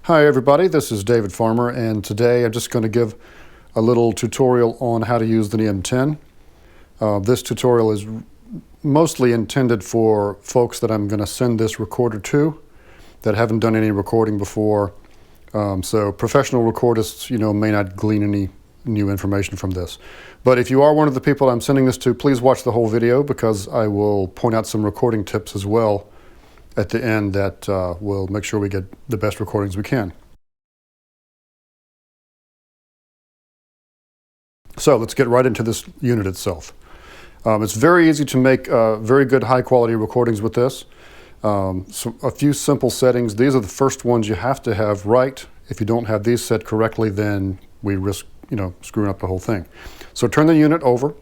Hi everybody, this is David Farmer, and today I'm just going to give a little tutorial on how to use the M10. This tutorial is mostly intended for folks that I'm going to send this recorder to that haven't done any recording before. So professional recordists, may not glean any new information from this. But if you are one of the people I'm sending this to, please watch the whole video because I will point out some recording tips as well at the end that will make sure we get the best recordings we can. So let's get right into this unit itself. It's very easy to make very good high quality recordings with this. So a few simple settings. These are the first ones you have to have right. If you don't have these set correctly, then we risk screwing up the whole thing. So turn the unit over,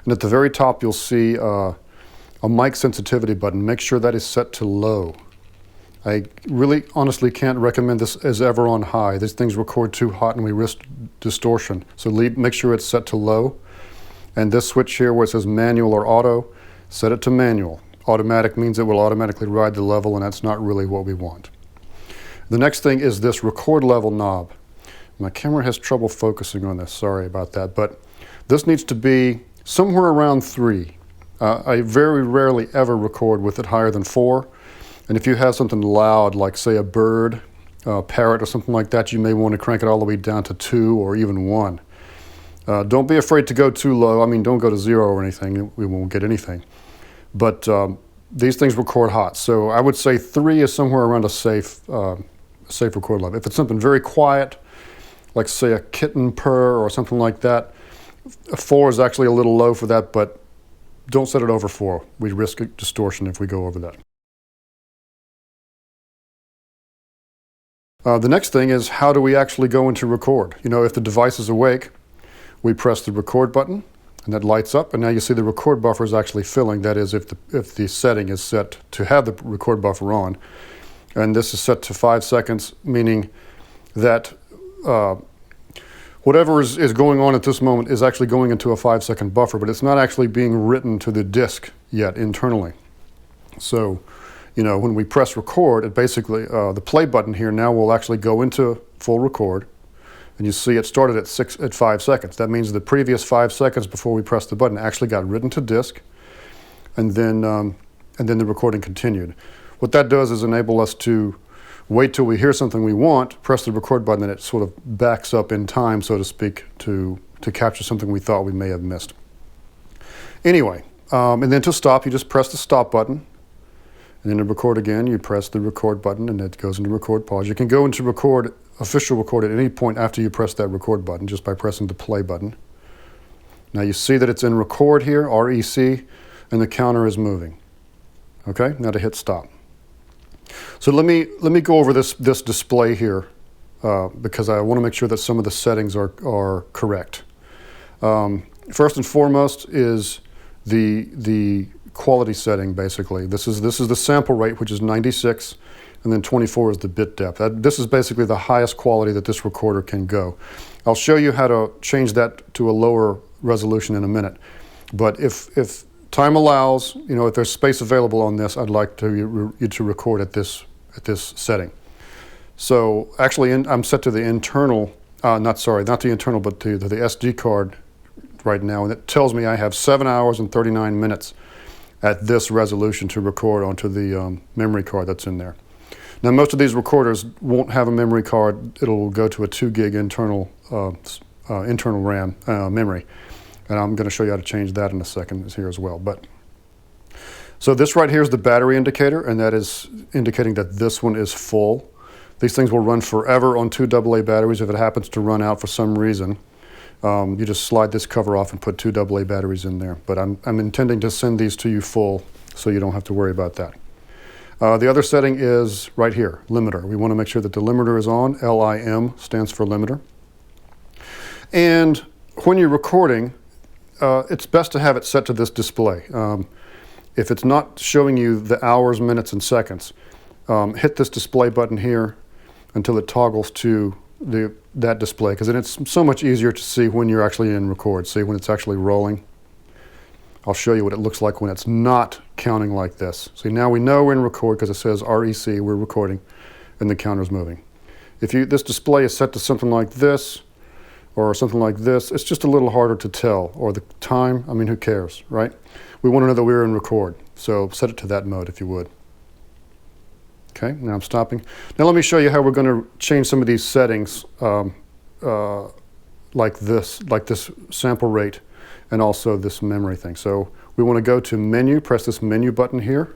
and at the very top you'll see a mic sensitivity button. Make sure that is set to low. I really honestly can't recommend this as ever on high. These things record too hot and we risk distortion. So make sure it's set to low. And this switch here where it says manual or auto, set it to manual. Automatic means it will automatically ride the level, and that's not really what we want. The next thing is this record level knob. My camera has trouble focusing on this, sorry about that, but this needs to be somewhere around 3. I very rarely ever record with it higher than 4. And if you have something loud, like say a bird, a parrot or something like that, you may want to crank it all the way down to 2 or even 1. Don't be afraid to go too low. I mean, don't go to 0 or anything. We won't get anything. But these things record hot. So I would say 3 is somewhere around a safe record level. If it's something very quiet, like say a kitten purr or something like that, 4 is actually a little low for that, but don't set it over 4. We risk distortion if we go over that. The next thing is, how do we actually go into record? If the device is awake, we press the record button and that lights up, and now you see the record buffer is actually filling. That is, if the setting is set to have the record buffer on. And this is set to 5 seconds, meaning that whatever is going on at this moment is actually going into a 5-second buffer, but it's not actually being written to the disk yet internally. So, when we press record, it basically, the play button here now will actually go into full record, and you see it started at 5 seconds. That means the previous 5 seconds before we pressed the button actually got written to disk, and then the recording continued. What that does is enable us to wait till we hear something we want, press the record button, and it sort of backs up in time, so to speak, to capture something we thought we may have missed. Anyway, and then to stop, you just press the stop button. And then to record again, you press the record button and it goes into record pause. You can go into official record at any point after you press that record button just by pressing the play button. Now you see that it's in record here, REC, and the counter is moving. Okay, now to hit stop. So let me go over this display here because I want to make sure that some of the settings are correct. First and foremost is the quality setting, basically. This is the sample rate, which is 96, and then 24 is the bit depth. This is basically the highest quality that this recorder can go. I'll show you how to change that to a lower resolution in a minute. But if time allows, if there's space available on this, I'd like you to record at this setting. So actually, I'm set to the internal, not the internal, but to the SD card right now, and it tells me I have 7 hours and 39 minutes at this resolution to record onto the memory card that's in there. Now most of these recorders won't have a memory card. It'll go to a 2 gig internal RAM memory, and I'm going to show you how to change that in a second here as well. So this right here is the battery indicator, and that is indicating that this one is full. These things will run forever on 2 AA batteries. If it happens to run out for some reason, you just slide this cover off and put 2 AA batteries in there. But I'm intending to send these to you full, so you don't have to worry about that. The other setting is right here, limiter. We want to make sure that the limiter is on. LIM stands for limiter. And when you're recording, it's best to have it set to this display. If it's not showing you the hours, minutes, and seconds, hit this display button here until it toggles to that display, because then it's so much easier to see when you're actually in record. See when it's actually rolling. I'll show you what it looks like when it's not counting like this. See, now we know we're in record because it says REC, we're recording, and the counter's moving. If this display is set to something like this or something like this, it's just a little harder to tell. Or the time, I mean, who cares, right? We want to know that we're in record, so set it to that mode if you would. Okay, now I'm stopping. Now let me show you how we're going to change some of these settings like this sample rate and also this memory thing. So we want to go to menu, press this menu button here.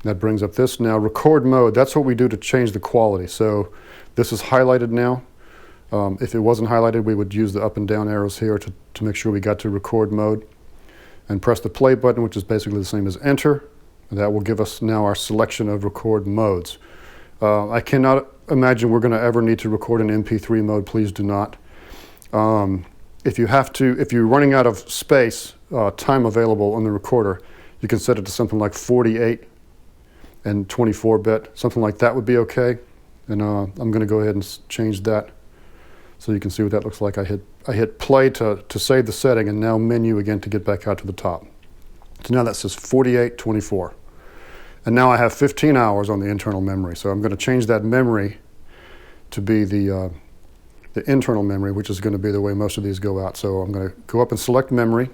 That brings up this. Now record mode, that's what we do to change the quality. So this is highlighted now. If it wasn't highlighted, we would use the up and down arrows here to make sure we got to record mode. And press the play button, which is basically the same as enter. And that will give us now our selection of record modes. I cannot imagine we're going to ever need to record in MP3 mode. Please do not. If you're running out of space, time available on the recorder, you can set it to something like 48 and 24-bit, something like that would be okay. And I'm going to go ahead and change that so you can see what that looks like. I hit play to save the setting, and now menu again to get back out to the top. So now that says 4824. And now I have 15 hours on the internal memory. So I'm going to change that memory to be the internal memory, which is going to be the way most of these go out. So I'm going to go up and select memory,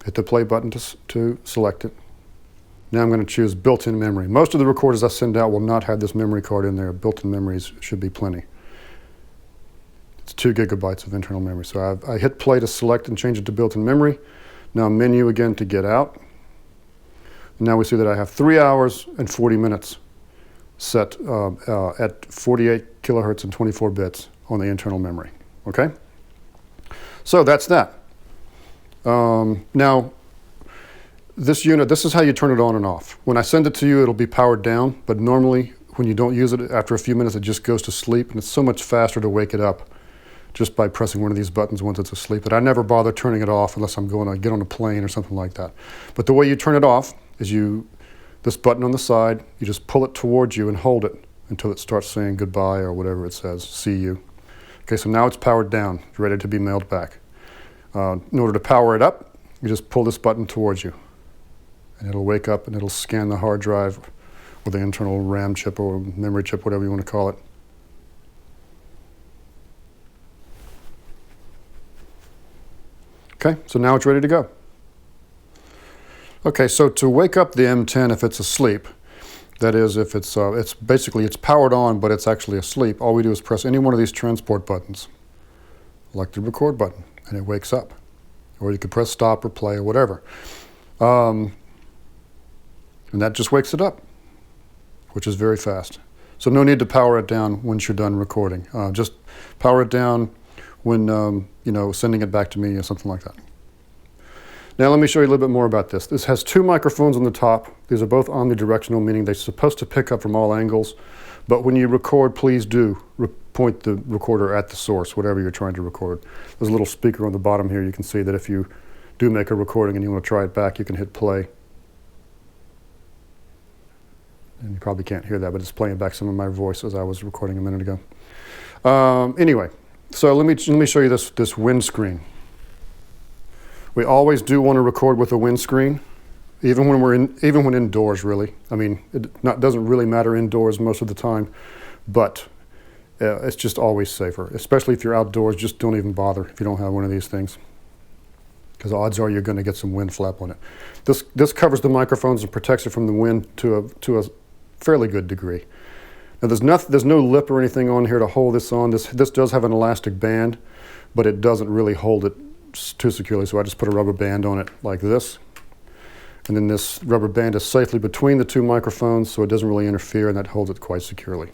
hit the play button to select it. Now I'm going to choose built-in memory. Most of the recorders I send out will not have this memory card in there. Built-in memories should be plenty. It's 2 gigabytes of internal memory. So I hit play to select and change it to built-in memory. Now menu again to get out. And now we see that I have 3 hours and 40 minutes set at 48 kilohertz and 24 bits on the internal memory. Okay? So that's that. Now, this unit, this is how you turn it on and off. When I send it to you, it'll be powered down, but normally when you don't use it, after a few minutes, it just goes to sleep, and it's so much faster to wake it up just by pressing one of these buttons once it's asleep. But I never bother turning it off unless I'm going to get on a plane or something like that. But the way you turn it off is this button on the side, you just pull it towards you and hold it until it starts saying goodbye or whatever it says, see you. Okay, so now it's powered down, it's ready to be mailed back. In order to power it up, you just pull this button towards you, and it'll wake up and it'll scan the hard drive or the internal RAM chip or memory chip, whatever you want to call it. Okay, so now it's ready to go. Okay, so to wake up the M10 if it's asleep, that is, if it's powered on, but it's actually asleep, all we do is press any one of these transport buttons, like the record button, and it wakes up. Or you could press stop or play or whatever. And that just wakes it up, which is very fast. So no need to power it down once you're done recording. Just power it down when sending it back to me or something like that. Now let me show you a little bit more about this. This has 2 microphones on the top. These are both omnidirectional, meaning they're supposed to pick up from all angles. But when you record, please do point the recorder at the source, whatever you're trying to record. There's a little speaker on the bottom here. You can see that if you do make a recording and you want to try it back, you can hit play. And you probably can't hear that, but it's playing back some of my voice as I was recording a minute ago. Anyway, so let me show you this windscreen. We always do want to record with a windscreen, even when indoors, really. I mean, it doesn't really matter indoors most of the time, but it's just always safer. Especially if you're outdoors, just don't even bother if you don't have one of these things, because odds are you're going to get some wind flap on it. This covers the microphones and protects it from the wind to a fairly good degree. Now there's no lip or anything on here to hold this on. This does have an elastic band, but it doesn't really hold it too securely, so I just put a rubber band on it like this. And then this rubber band is safely between the 2 microphones, so it doesn't really interfere, and that holds it quite securely.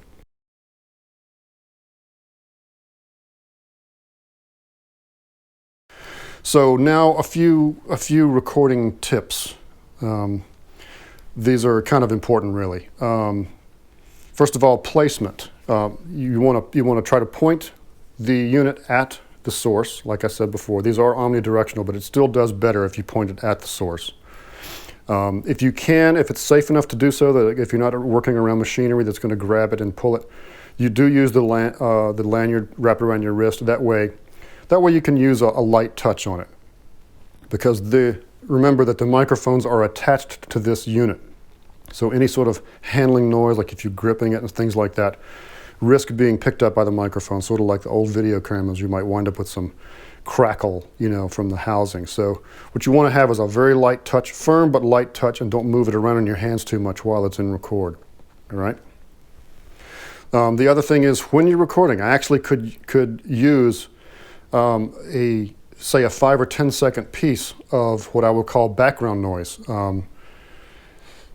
So now a few recording tips. These are kind of important, really. First of all, placement. You want to try to point the unit at the source. Like I said before, these are omnidirectional, but it still does better if you point it at the source. If it's safe enough to do so, that if you're not working around machinery that's going to grab it and pull it, you do use the lanyard wrapped around your wrist. That way you can use a light touch on it, because remember that the microphones are attached to this unit. So any sort of handling noise, like if you're gripping it and things like that, risk being picked up by the microphone, sort of like the old video cameras. You might wind up with some crackle, you know, from the housing. So what you want to have is a very light touch, firm but light touch, and don't move it around in your hands too much while it's in record. All right. The other thing is, when you're recording, I actually could use say a 5 or 10 second piece of what I would call background noise.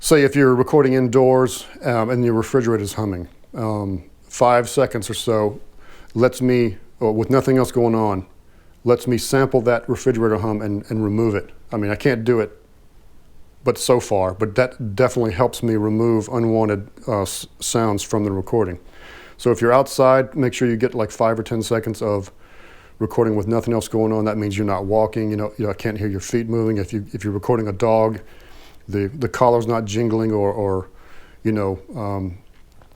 Say if you're recording indoors and your refrigerator's humming, 5 seconds or so lets me, with nothing else going on, lets me sample that refrigerator hum and remove it. I mean, I can't do it but so far, but that definitely helps me remove unwanted sounds from the recording. So if you're outside, make sure you get like 5 or 10 seconds of recording with nothing else going on. That means you're not walking, you know, I can't hear your feet moving. If you're recording a dog, the collar's not jingling or you know,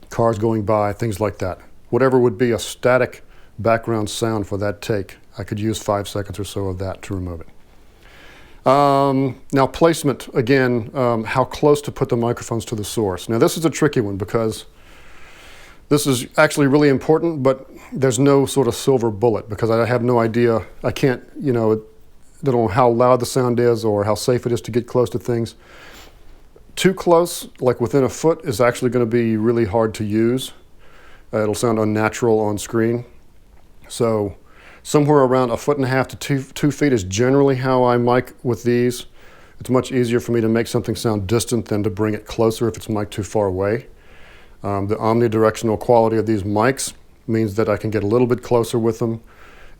cars going by, things like that. Whatever would be a static background sound for that take, I could use 5 seconds or so of that to remove it. Now placement, again, how close to put the microphones to the source. Now this is a tricky one because this is actually really important, but there's no sort of silver bullet because I have no idea. I can't, you know, don't know how loud the sound is or how safe it is to get close to things. Too close, like within a foot, is actually going to be really hard to use. It'll sound unnatural on screen. So somewhere around 1.5 to 2 feet is generally how I mic with these. It's much easier for me to make something sound distant than to bring it closer if it's mic'd too far away. The omnidirectional quality of these mics means that I can get a little bit closer with them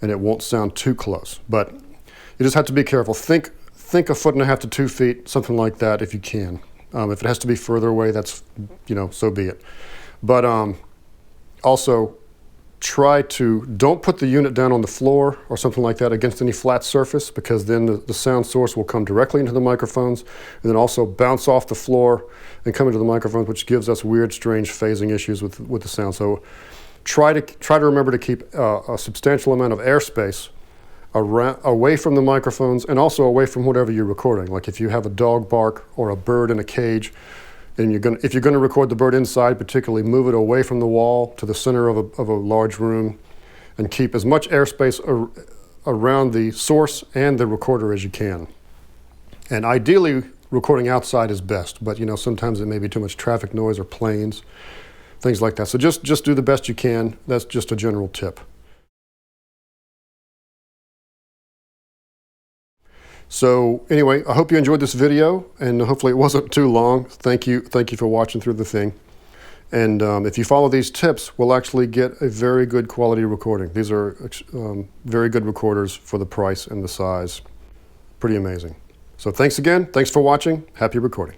and it won't sound too close. But you just have to be careful. Think 1.5 to 2 feet, something like that if you can. If it has to be further away, that's, you know, so be it. But also don't put the unit down on the floor or something like that against any flat surface, because then the sound source will come directly into the microphones and then also bounce off the floor and come into the microphones, which gives us weird, strange phasing issues with the sound. So try to remember to keep a substantial amount of airspace away from the microphones and also away from whatever you're recording. Like if you have a dog bark or a bird in a cage, and if you're going to record the bird inside, particularly move it away from the wall to the center of a large room, and keep as much airspace around the source and the recorder as you can. And ideally, recording outside is best, but you know, sometimes it may be too much traffic noise or planes, things like that. So just do the best you can. That's just a general tip. So anyway, I hope you enjoyed this video, and hopefully it wasn't too long. Thank you for watching through the thing. And if you follow these tips, we'll actually get a very good quality recording. These are very good recorders for the price and the size. Pretty amazing. So thanks again. Thanks for watching. Happy recording.